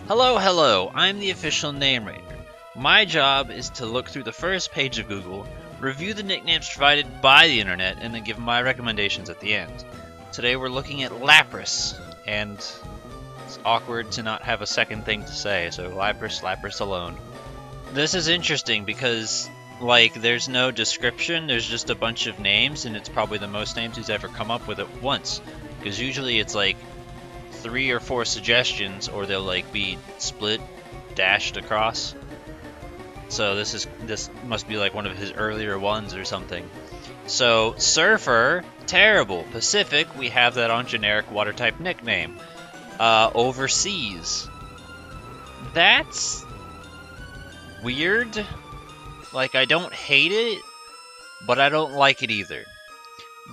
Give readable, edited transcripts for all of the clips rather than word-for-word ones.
Hello, hello, I'm the official name rater. My job is to look through the first page of Google, review the nicknames provided by the internet, and then give my recommendations at the end. Today we're looking at Lapras, and it's awkward to not have a second thing to say, so Lapras, Lapras alone. This is interesting because, there's no description, there's just a bunch of names, and it's probably the most names he's ever come up with at once. Because usually it's 3 or 4 suggestions, or they'll be split, dashed across. So this must be one of his earlier ones or something. So Surfer, terrible. Pacific, we have that on generic water type nickname. Overseas, that's weird. I don't hate it, but I don't like it either.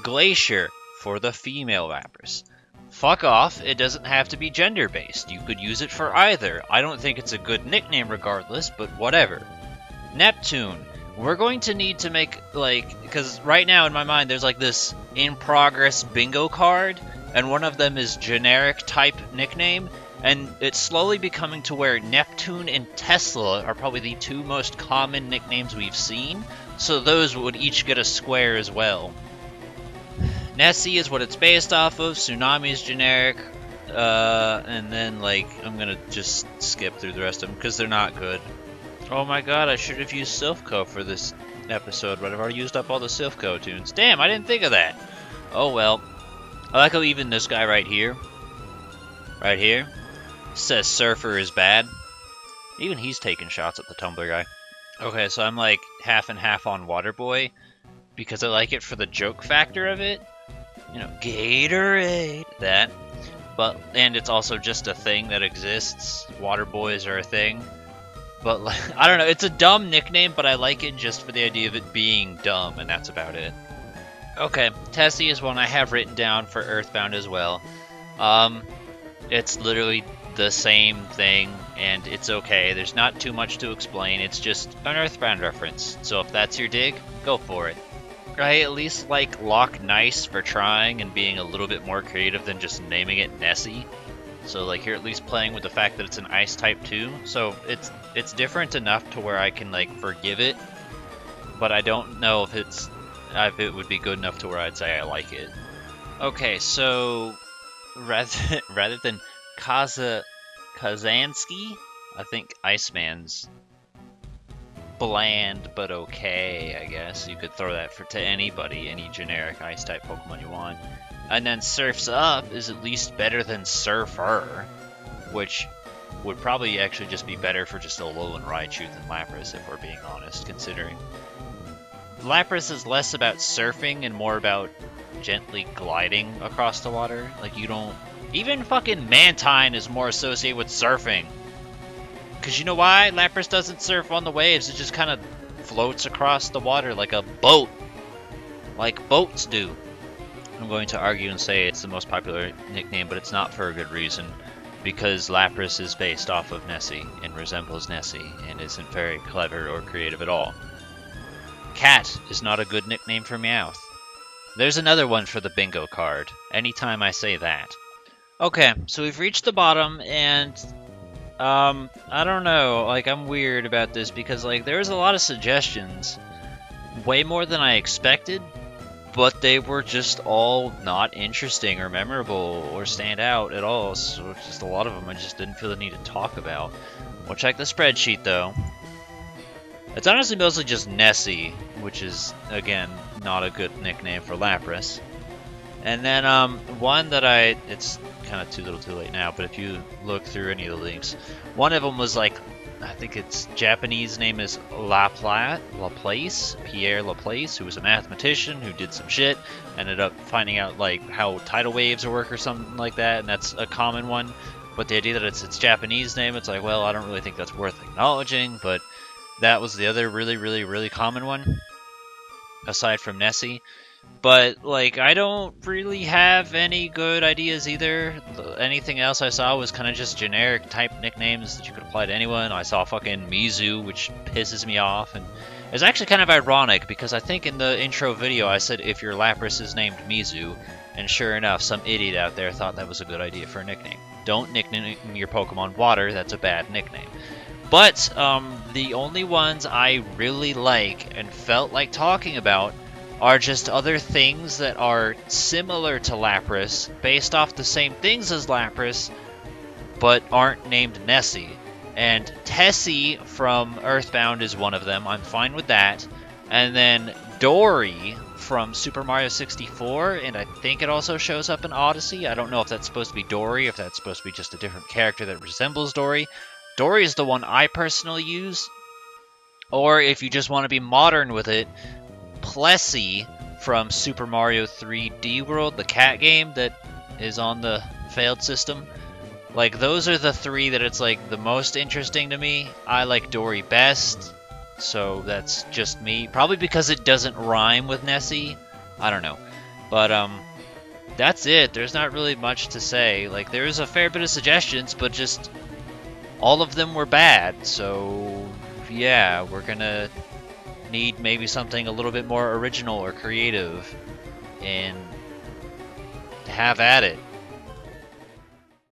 Glacier, for the female Lapras. Fuck off, it doesn't have to be gender-based. You could use it for either. I don't think it's a good nickname regardless, but whatever. Neptune. We're going to need to make, because right now in my mind there's this in-progress bingo card, and one of them is generic type nickname, and it's slowly becoming to where Neptune and Tesla are probably the 2 most common nicknames we've seen, so those would each get a square as well. Nessie is what it's based off of, Tsunami is generic, and then, I'm gonna just skip through the rest of them, because they're not good. Oh my god, I should have used Silphco for this episode, but I've already used up all the Silphco tunes. Damn, I didn't think of that! Oh well. I like how even this guy right here, says Surfer is bad. Even he's taking shots at the Tumblr guy. Okay, so I'm half and half on Waterboy, because I like it for the joke factor of it. Gatorade, that. And it's also just a thing that exists. Water boys are a thing. But, I don't know, it's a dumb nickname, but I like it just for the idea of it being dumb, and that's about it. Okay, Tessie is one I have written down for Earthbound as well. It's literally the same thing, and it's okay. There's not too much to explain, it's just an Earthbound reference. So if that's your dig, go for it. I at least like Loch Nice for trying and being a little bit more creative than just naming it Nessie. So you're at least playing with the fact that it's an ice type too. So it's different enough to where I can forgive it, but I don't know if it would be good enough to where I'd say I like it. Okay, so rather than Kazansky, I think Iceman's bland but okay, I guess. You could throw that to anybody, any generic ice type Pokemon you want. And then Surf's Up is at least better than Surfer, which would probably actually just be better for just a Alolan Raichu than Lapras, if we're being honest, considering. Lapras is less about surfing and more about gently gliding across the water. You don't... Even fucking Mantine is more associated with surfing. Because you know why? Lapras doesn't surf on the waves, it just kind of floats across the water like a boat. Like boats do. I'm going to argue and say it's the most popular nickname, but it's not for a good reason. Because Lapras is based off of Nessie, and resembles Nessie, and isn't very clever or creative at all. Cat is not a good nickname for Meowth. There's another one for the bingo card, anytime I say that. Okay, so we've reached the bottom, and... I don't know, I'm weird about this because, there was a lot of suggestions, way more than I expected, but they were just all not interesting or memorable or stand out at all, so just a lot of them I just didn't feel the need to talk about. We'll check the spreadsheet, though. It's honestly mostly just Nessie, which is, again, not a good nickname for Lapras. And then, one that it's kind of too little too late now, but if you look through any of the links, one of them was I think its Japanese name is Laplace, Pierre Laplace, who was a mathematician who did some shit, ended up finding out how tidal waves work or something like that, and that's a common one. But the idea that it's its Japanese name, it's well, I don't really think that's worth acknowledging, but that was the other really, really, really common one, aside from Nessie. But, I don't really have any good ideas either. Anything else I saw was kind of just generic type nicknames that you could apply to anyone. I saw fucking Mizu, which pisses me off. And it's actually kind of ironic, because I think in the intro video I said if your Lapras is named Mizu, and sure enough, some idiot out there thought that was a good idea for a nickname. Don't nickname your Pokemon Water. That's a bad nickname. But the only ones I really like and felt like talking about are just other things that are similar to Lapras, based off the same things as Lapras, but aren't named Nessie. And Tessie from Earthbound is one of them. I'm fine with that. And then Dory from Super Mario 64, and I think it also shows up in Odyssey. I don't know if that's supposed to be Dory, if that's supposed to be just a different character that resembles Dory. Dory is the one I personally use. Or if you just want to be modern with it, Plessy from Super Mario 3D World, the cat game that is on the failed system. Like, those are the three that it's like the most interesting to me. I like Dory best, so that's just me. Probably because it doesn't rhyme with Nessie. I don't know. But that's it. There's not really much to say. Like, there's a fair bit of suggestions, but just all of them were bad. So yeah, we're gonna need maybe something a little bit more original or creative, and have at it.